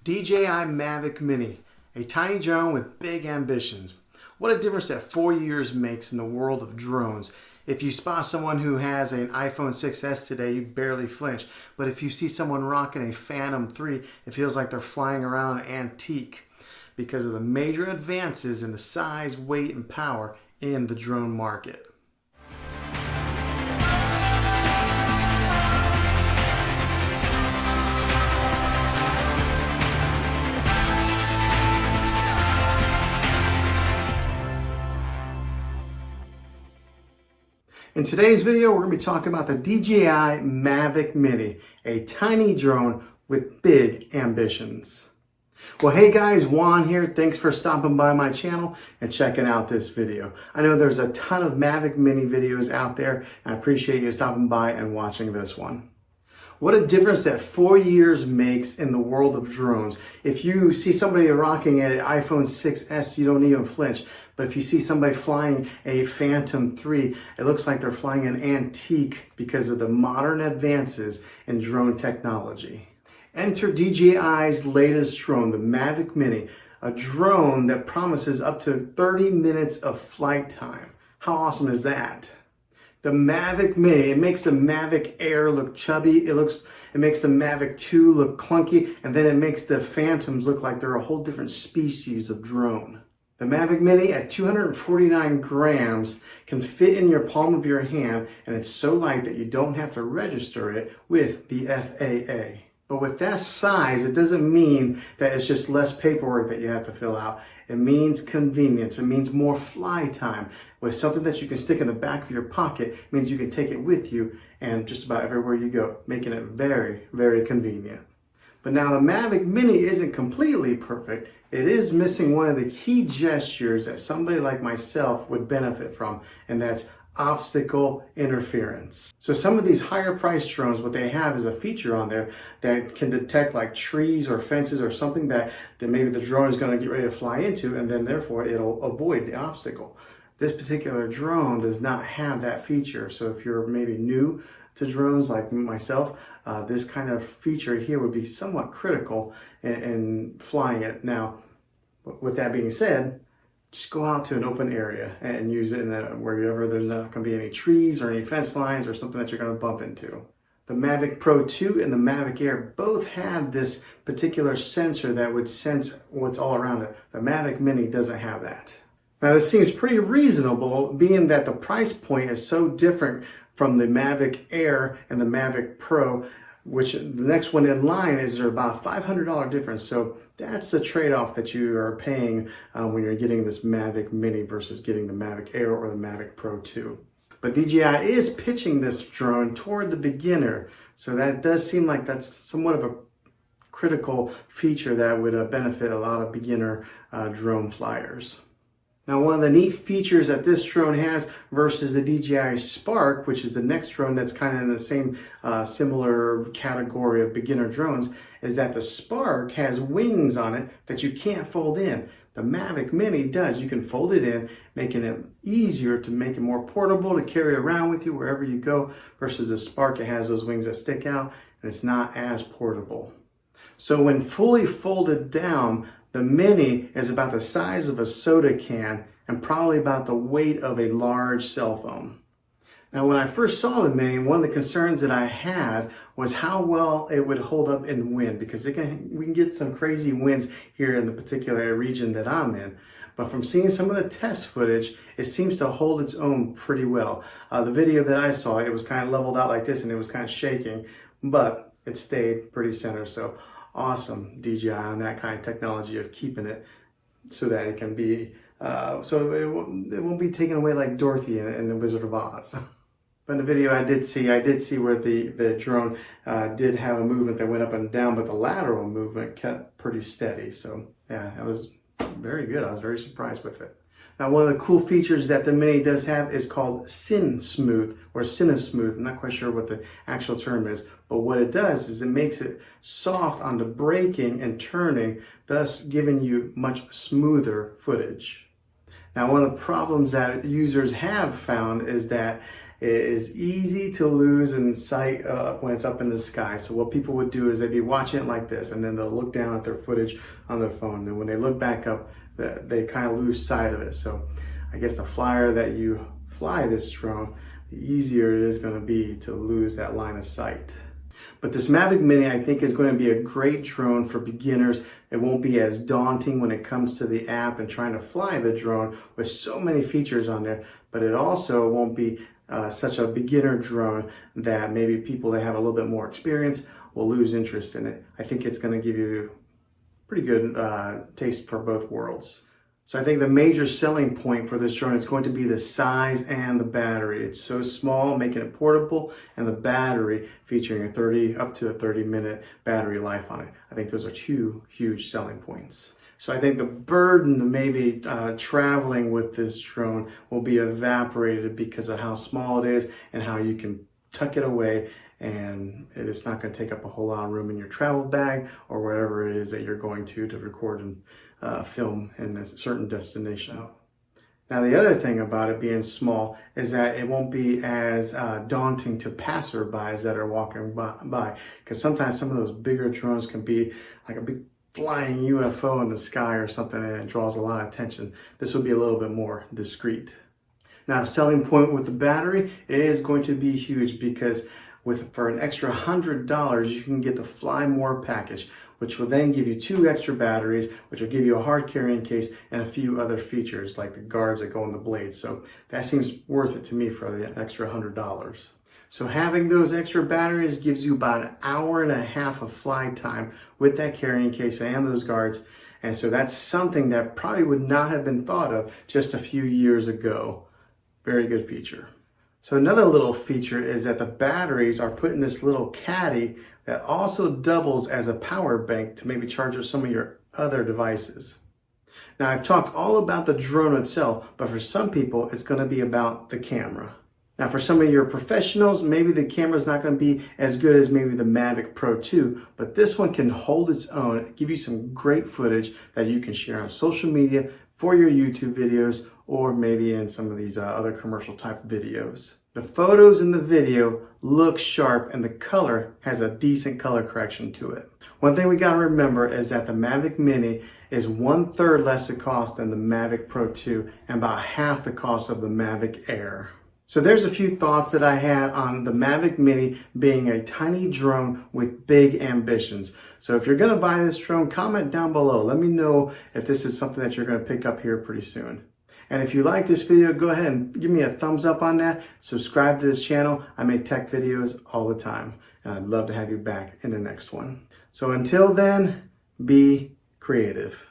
DJI Mavic Mini, a tiny drone with big ambitions. What a difference that 4 years makes in the world of drones. If you spot someone who has an iPhone 6s today, you barely flinch. But if you see someone rocking a Phantom 3, it feels like they're flying around an antique because of the major advances in the size, weight, and power in the drone market. In today's video, we're going to be talking about the DJI Mavic Mini, a tiny drone with big ambitions. Well, hey guys, Juan here. Thanks for stopping by my channel and checking out this video. I know there's a ton of Mavic Mini videos out there, and I appreciate you stopping by and watching this one. What a difference that 4 years makes in the world of drones. If you see somebody rocking an iPhone 6s, you don't even flinch. But if you see somebody flying a Phantom 3, it looks like they're flying an antique because of the modern advances in drone technology. Enter DJI's latest drone, the Mavic Mini, a drone that promises up to 30 minutes of flight time. How awesome is that? The Mavic Mini, it makes the Mavic Air look chubby, it makes the Mavic 2 look clunky, and then it makes the Phantoms look like they're a whole different species of drone. The Mavic Mini at 249 grams can fit in your palm of your hand, and it's so light that you don't have to register it with the FAA. But with that size, it doesn't mean that it's just less paperwork that you have to fill out. It means convenience. It means more fly time. With something that you can stick in the back of your pocket, it means you can take it with you and just about everywhere you go, making it very, very convenient. But now the Mavic Mini isn't completely perfect. It is missing one of the key gestures that somebody like myself would benefit from, and that's obstacle interference. So some of these higher priced drones, what they have is a feature on there that can detect like trees or fences or something that maybe the drone is going to get ready to fly into, and then therefore it'll avoid the obstacle. This particular drone does not have that feature. So if you're maybe new to drones like myself, this kind of feature here would be somewhat critical in flying it. Now, with that being said, just go out to an open area and use it wherever there's not going to be any trees or any fence lines or something that you're going to bump into. The Mavic Pro 2 and the Mavic Air both have this particular sensor that would sense what's all around it. The Mavic Mini doesn't have that. Now this seems pretty reasonable, being that the price point is so different from the Mavic Air and the Mavic Pro, which the next one in line is about $500 difference. So that's the trade-off that you are paying when you're getting this Mavic Mini versus getting the Mavic Air or the Mavic Pro 2. But DJI is pitching this drone toward the beginner. So that does seem like that's somewhat of a critical feature that would benefit a lot of beginner drone flyers. Now, one of the neat features that this drone has versus the DJI Spark, which is the next drone that's kind of in the same similar category of beginner drones, is that the Spark has wings on it that you can't fold in. The Mavic Mini does. You can fold it in, making it easier to make it more portable to carry around with you wherever you go, versus the Spark, it has those wings that stick out and it's not as portable. So when fully folded down, the Mini is about the size of a soda can and probably about the weight of a large cell phone. Now, when I first saw the Mini, one of the concerns that I had was how well it would hold up in wind, because we can get some crazy winds here in the particular region that I'm in. But from seeing some of the test footage, it seems to hold its own pretty well. The video that I saw, it was kind of leveled out like this and it was kind of shaking, but it stayed pretty center. So awesome DJI on that kind of technology of keeping it so that it can be, so it won't be taken away like Dorothy in the Wizard of Oz. But in the video I did see where the drone did have a movement that went up and down, but the lateral movement kept pretty steady. So yeah, that was very good. I was very surprised with it. Now, one of the cool features that the Mini does have is called Smooth or Cinesmooth. I'm not quite sure what the actual term is, but what it does is it makes it soft on the braking and turning, thus giving you much smoother footage. Now, one of the problems that users have found is that It is easy to lose in sight when it's up in the sky. So what people would do is they'd be watching it like this, and then they'll look down at their footage on their phone. And when they look back up, they kind of lose sight of it. So I guess the flyer that you fly this drone, the easier it is going to be to lose that line of sight. But this Mavic Mini, I think, is going to be a great drone for beginners. It won't be as daunting when it comes to the app and trying to fly the drone with so many features on there. But it also won't be such a beginner drone that maybe people that have a little bit more experience will lose interest in it. I think it's going to give you pretty good taste for both worlds. So I think the major selling point for this drone is going to be the size and the battery. It's so small, making it portable, and the battery featuring up to a 30-minute battery life on it. I think those are two huge selling points. So I think the burden of maybe traveling with this drone will be evaporated because of how small it is and how you can tuck it away, and it's not going to take up a whole lot of room in your travel bag or wherever it is that you're going to record and film in a certain destination. Now the other thing about it being small is that it won't be as daunting to passerbys that are walking by, because sometimes some of those bigger drones can be like a big flying UFO in the sky or something, and it draws a lot of attention. This will be a little bit more discreet. Now, selling point with the battery is going to be huge, because for an extra $100, you can get the Fly More package, which will then give you 2 extra batteries, which will give you a hard carrying case and a few other features like the guards that go on the blades. So that seems worth it to me for the extra $100. So having those extra batteries gives you about an hour and a half of flight time with that carrying case and those guards. And so that's something that probably would not have been thought of just a few years ago. Very good feature. So another little feature is that the batteries are put in this little caddy that also doubles as a power bank to maybe charge some of your other devices. Now, I've talked all about the drone itself, but for some people, it's going to be about the camera. Now, for some of your professionals, maybe the camera's not going to be as good as maybe the Mavic Pro 2, but this one can hold its own, give you some great footage that you can share on social media for your YouTube videos, or maybe in some of these other commercial type videos. The photos in the video look sharp, and the color has a decent color correction to it. One thing we got to remember is that the Mavic Mini is 1/3 less the cost than the Mavic Pro 2 and about half the cost of the Mavic Air. So there's a few thoughts that I had on the Mavic Mini being a tiny drone with big ambitions. So if you're going to buy this drone, comment down below. Let me know if this is something that you're going to pick up here pretty soon. And if you like this video, go ahead and give me a thumbs up on that. Subscribe to this channel. I make tech videos all the time, and I'd love to have you back in the next one. So until then, be creative.